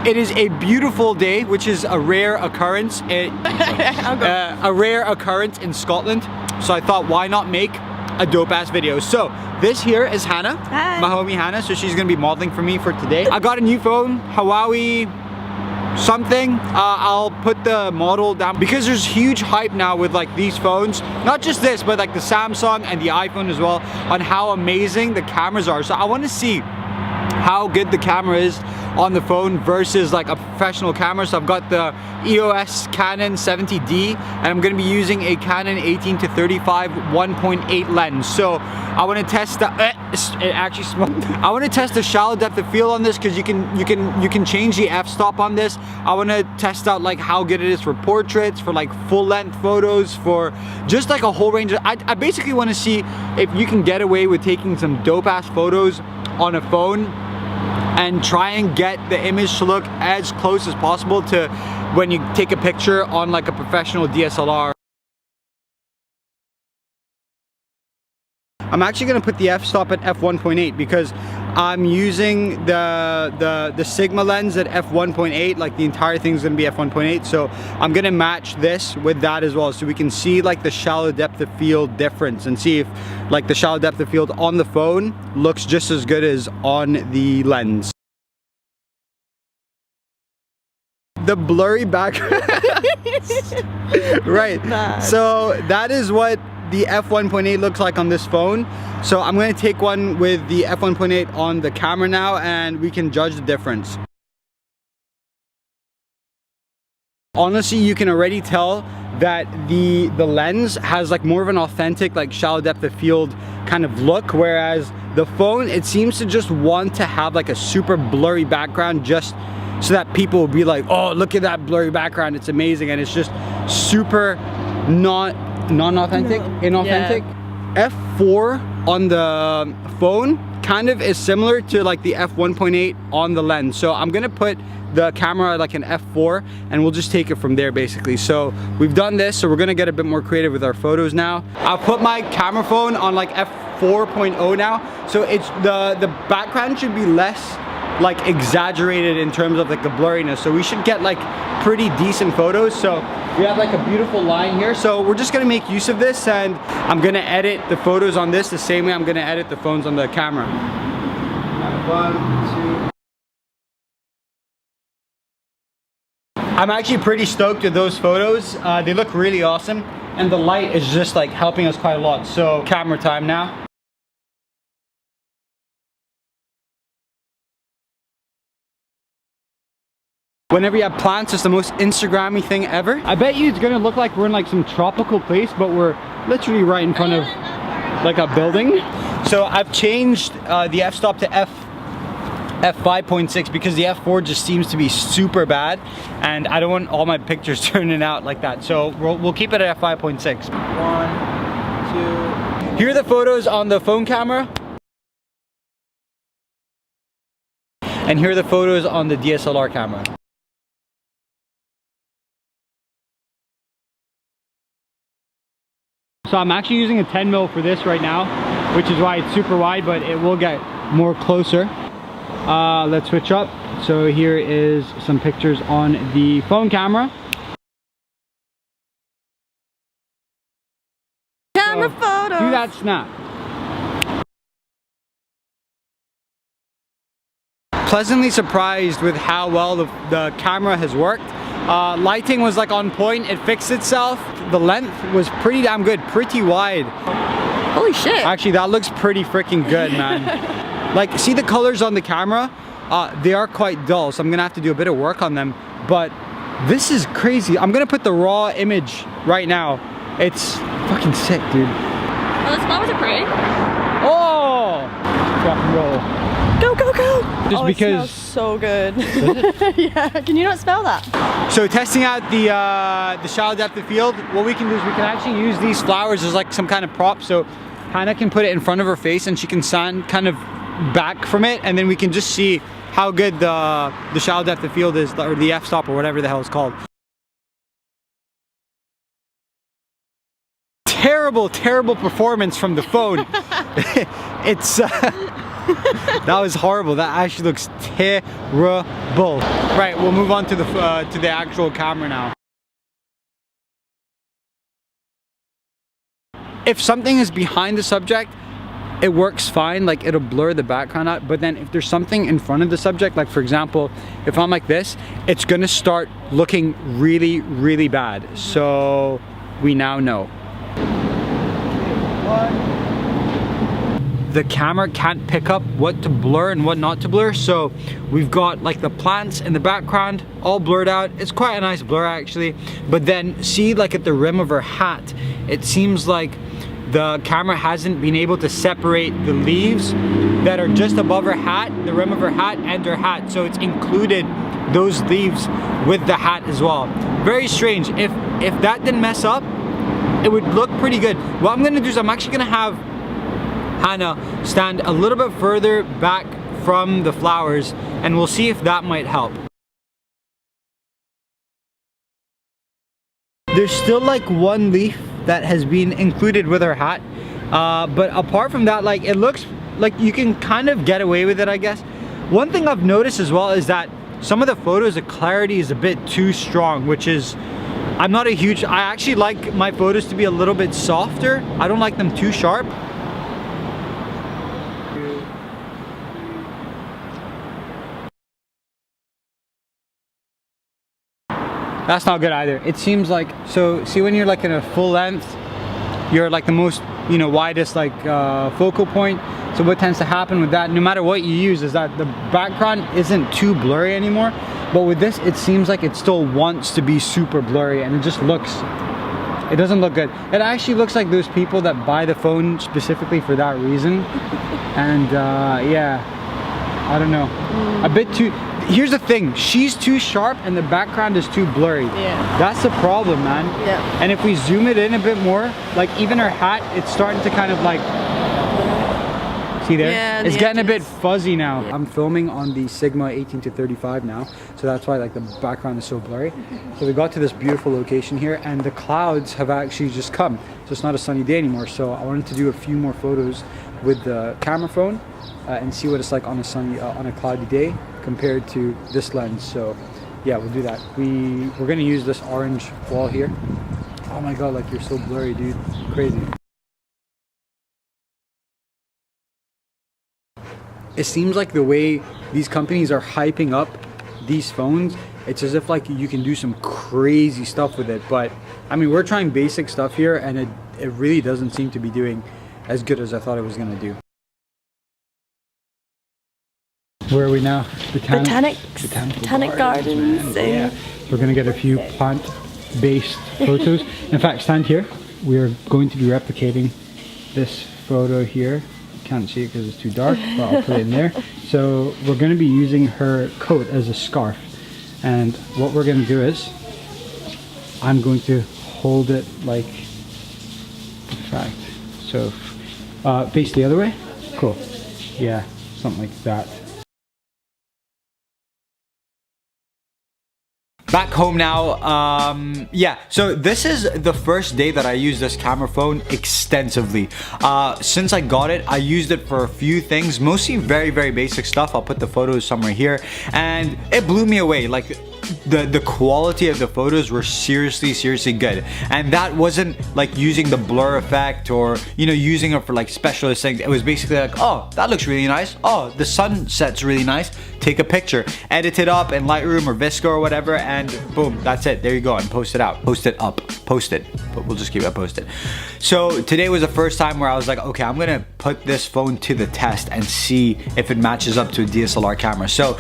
It is a beautiful day, which is a rare occurrence. A rare occurrence in Scotland. So I thought, why not make a dope-ass video? So this here is Hannah. Hi. My homie Hannah. So she's gonna be modeling for me for today. I got a new phone, Huawei something. I'll put the model down because there's huge hype now with like these phones, not just this, but like the Samsung and the iPhone as well, on how amazing the cameras are. So I want to see how good the camera is on the phone versus like a professional camera. So I've got the EOS Canon 70D and I'm going to be using a Canon 18 to 35 1.8 lens. So I want to test the I want to test the shallow depth of field on this because you can change the f-stop on this. I want to test out like how good it is for portraits, for like full length photos, for just like a whole range of, I basically want to see if you can get away with taking some dope ass photos on a phone and try and get the image to look as close as possible to when you take a picture on like a professional DSLR. I'm actually going to put the f-stop at f1.8 because I'm using the Sigma lens at f1.8, like the entire thing's going to be f1.8, so I'm going to match this with that as well so we can see like the shallow depth of field difference and see if like the shallow depth of field on the phone looks just as good as on the lens. The blurry background. Right, so that is what the f1.8 looks like on this phone. So I'm going to take one with the f1.8 on the camera now and we can judge the difference. Honestly, you can already tell that the lens has like more of an authentic like shallow depth of field kind of look, whereas the phone, it seems to just want to have like a super blurry background just so that people will be like, oh, look at that blurry background, it's amazing, and it's just super inauthentic. Yeah. F4 on the phone kind of is similar to like the f1.8 on the lens. So I'm gonna put the camera like an f4 and we'll just take it from there basically. So we've done this, so we're gonna get a bit more creative with our photos now. I'll put my camera phone on like f4.0 now. So it's the background should be less like exaggerated in terms of like the blurriness. So we should get like pretty decent photos. So we have like a beautiful line here. So we're just gonna make use of this and I'm gonna edit the photos on this the same way I'm gonna edit the phones on the camera. 1, 2. I'm actually pretty stoked with those photos. They look really awesome. And the light is just like helping us quite a lot. So camera time now. Whenever you have plants, it's the most Instagrammy thing ever. I bet you it's gonna look like we're in like some tropical place, but we're literally right in front of like a building. So I've changed the f-stop to f5.6 because the f4 just seems to be super bad and I don't want all my pictures turning out like that. So we'll keep it at f5.6. 1, 2. Here are the photos on the phone camera. And here are the photos on the DSLR camera. So I'm actually using a 10mm for this right now, which is why it's super wide, but it will get more closer. Let's switch up. So here is some pictures on the phone camera. Camera photos. Do that snap. Pleasantly surprised with how well the camera has worked. Lighting was like on point, it fixed itself. The length was pretty damn good, pretty wide. Holy shit. Actually, that looks pretty freaking good, man. Like, see the colors on the camera? They are quite dull, so I'm gonna have to do a bit of work on them, but this is crazy. I'm gonna put the raw image right now. It's fucking sick, dude. Oh, the flowers are pretty. Oh! Rock and roll. Go, go, go! Just because it smells so good. Yeah, can you not spell that? So testing out the shallow depth of field, what we can do is we can actually use these flowers as like some kind of prop. So Hannah can put it in front of her face and she can stand kind of back from it, and then we can just see how good the shallow depth of field is, or the f-stop or whatever the hell it's called. Terrible performance from the phone. It's That was horrible. That actually looks terrible. Right, we'll move on to the actual camera now. If something is behind the subject, it works fine, like it'll blur the background out. But then if there's something in front of the subject, like for example, if I'm like this, it's gonna start looking really, really bad. So we now know. The camera can't pick up what to blur and what not to blur. So we've got like the plants in the background all blurred out. It's quite a nice blur actually. But then see, like at the rim of her hat, it seems like the camera hasn't been able to separate the leaves that are just above her hat, the rim of her hat, and her hat. So it's included those leaves with the hat as well. Very strange. If that didn't mess up, it would look pretty good. What I'm gonna do is I'm actually gonna have Hannah stand a little bit further back from the flowers, and we'll see if that might help. There's still like one leaf that has been included with her hat, but apart from that, like it looks like you can kind of get away with it, I guess. One thing I've noticed as well is that some of the photos, the clarity is a bit too strong, which is, I actually like my photos to be a little bit softer. I don't like them too sharp. That's not good either. It seems like, so see when you're like in a full length, you're like the most, you know, widest like focal point. So what tends to happen with that, no matter what you use, is that the background isn't too blurry anymore. But with this, it seems like it still wants to be super blurry, and it just looks, it doesn't look good. It actually looks like those people that buy the phone specifically for that reason. And yeah, I don't know, a bit too, here's the thing, she's too sharp and the background is too blurry. Yeah. That's the problem, man. Yeah. And if we zoom it in a bit more, like even her hat, it's starting to kind of like, see there? Yeah, it's getting a bit edges. fuzzy now. Yeah. I'm filming on the Sigma 18-35 now, so that's why like the background is so blurry. So we got to this beautiful location here, and the clouds have actually just come. So it's not a sunny day anymore. So I wanted to do a few more photos with the camera phone and see what it's like on a sunny, on a cloudy day compared to this lens. So yeah, we'll do that. We're gonna use this orange wall here. Oh my god, like you're so blurry, dude. Crazy. It seems like the way these companies are hyping up these phones, it's as if like you can do some crazy stuff with it. But I mean, we're trying basic stuff here, and it really doesn't seem to be doing as good as I thought it was gonna do. Where are we now? Botanic Gardens. Yeah. We're gonna get a few plant-based photos. In fact, stand here. We're going to be replicating this photo here. Can't see it because it's too dark, but I'll put it in there. So we're going to be using her coat as a scarf, and what we're going to do is I'm going to hold it like, in fact, so face the other way. Cool. Yeah, something like that. Back home now. Yeah, so this is the first day that I use this camera phone extensively. Since I got it, I used it for a few things, mostly very, very basic stuff. I'll put the photos somewhere here, and it blew me away. Like the quality of the photos were seriously good, and that wasn't like using the blur effect or, you know, using it for like specialist things. It was basically like, oh, that looks really nice, oh, the sunset's really nice, take a picture, edit it up in Lightroom or Visco or whatever, and boom, that's it. There you go, and post it out, post it up, post it, but we'll just keep it posted. So today was the first time where I was like, okay, I'm gonna put this phone to the test and see if it matches up to a DSLR camera. So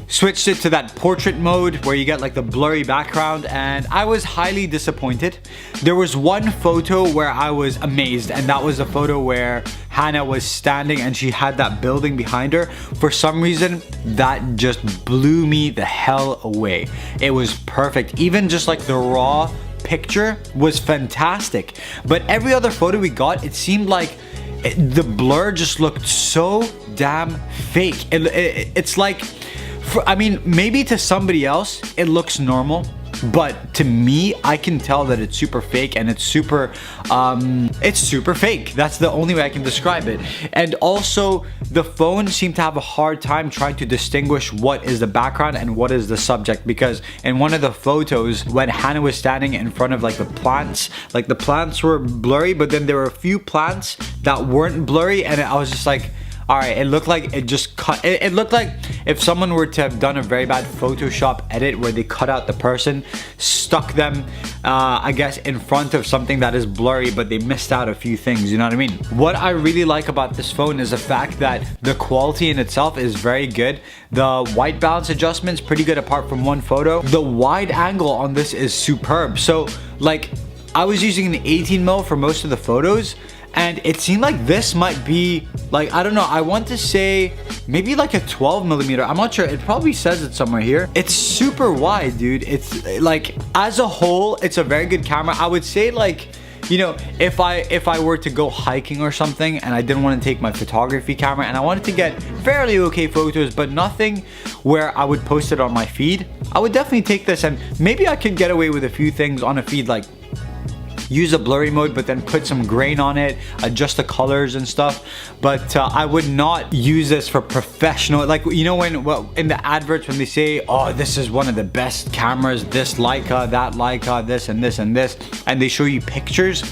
switched it to that portrait mode where you get like the blurry background, and I was highly disappointed. There was one photo where I was amazed, and that was a photo where Hannah was standing and she had that building behind her. For some reason, that just blew me the hell away. It was perfect. Even just like the raw picture was fantastic. But every other photo we got, it seemed like the blur just looked so damn fake. It's like, I mean, maybe to somebody else it looks normal, but to me, I can tell that it's super fake, and it's super fake. That's the only way I can describe it. And also, the phone seemed to have a hard time trying to distinguish what is the background and what is the subject, because in one of the photos, when Hannah was standing in front of like the plants were blurry, but then there were a few plants that weren't blurry, and I was just like, all right, it looked like it just cut. It looked like if someone were to have done a very bad Photoshop edit where they cut out the person, stuck them, I guess, in front of something that is blurry, but they missed out a few things, you know what I mean? What I really like about this phone is the fact that the quality in itself is very good. The white balance adjustment's pretty good apart from one photo. The wide angle on this is superb. So, like, I was using an 18mm for most of the photos, and it seemed like this might be like, I don't know, I want to say maybe like a 12mm. I'm not sure. It probably says it somewhere here. It's super wide, dude. It's like, as a whole, it's a very good camera. I would say, like, you know, if I were to go hiking or something and I didn't want to take my photography camera and I wanted to get fairly okay photos, but nothing where I would post it on my feed, I would definitely take this, and maybe I could get away with a few things on a feed, like use a blurry mode, but then put some grain on it, adjust the colors and stuff. But I would not use this for professional, like, you know, when, well, in the adverts when they say, oh, this is one of the best cameras, this Leica, that Leica, this and this and this, and they show you pictures.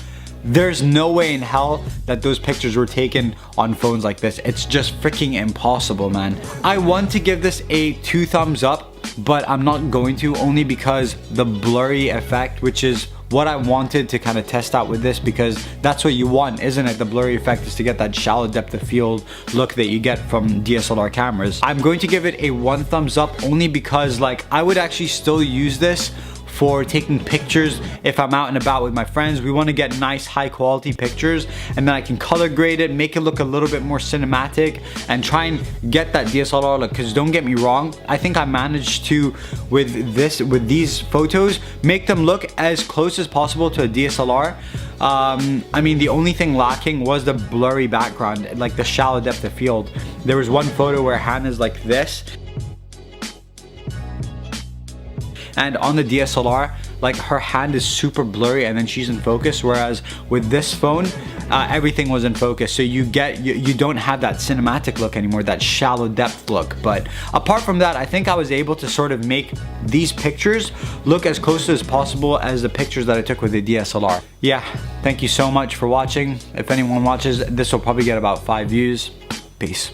There's no way in hell that those pictures were taken on phones like this. It's just freaking impossible, man. I want to give this a 2 thumbs up, but I'm not going to, only because the blurry effect, which is what I wanted to kind of test out with this, because that's what you want, isn't it? The blurry effect is to get that shallow depth of field look that you get from DSLR cameras. I'm going to give it a 1 thumbs up, only because, like, I would actually still use this for taking pictures if I'm out and about with my friends. We want to get nice high quality pictures, and then I can color grade it, make it look a little bit more cinematic, and try and get that DSLR look. Because don't get me wrong, I think I managed to, with these photos, make them look as close as possible to a DSLR. I mean, the only thing lacking was the blurry background, like the shallow depth of field. There was one photo where Hannah's like this, and on the DSLR, like, her hand is super blurry and then she's in focus, whereas with this phone, everything was in focus. So you don't have that cinematic look anymore, that shallow depth look. But apart from that, I think I was able to sort of make these pictures look as close as possible as the pictures that I took with the DSLR. Yeah, thank you so much for watching. If anyone watches, this will probably get about 5 views. Peace.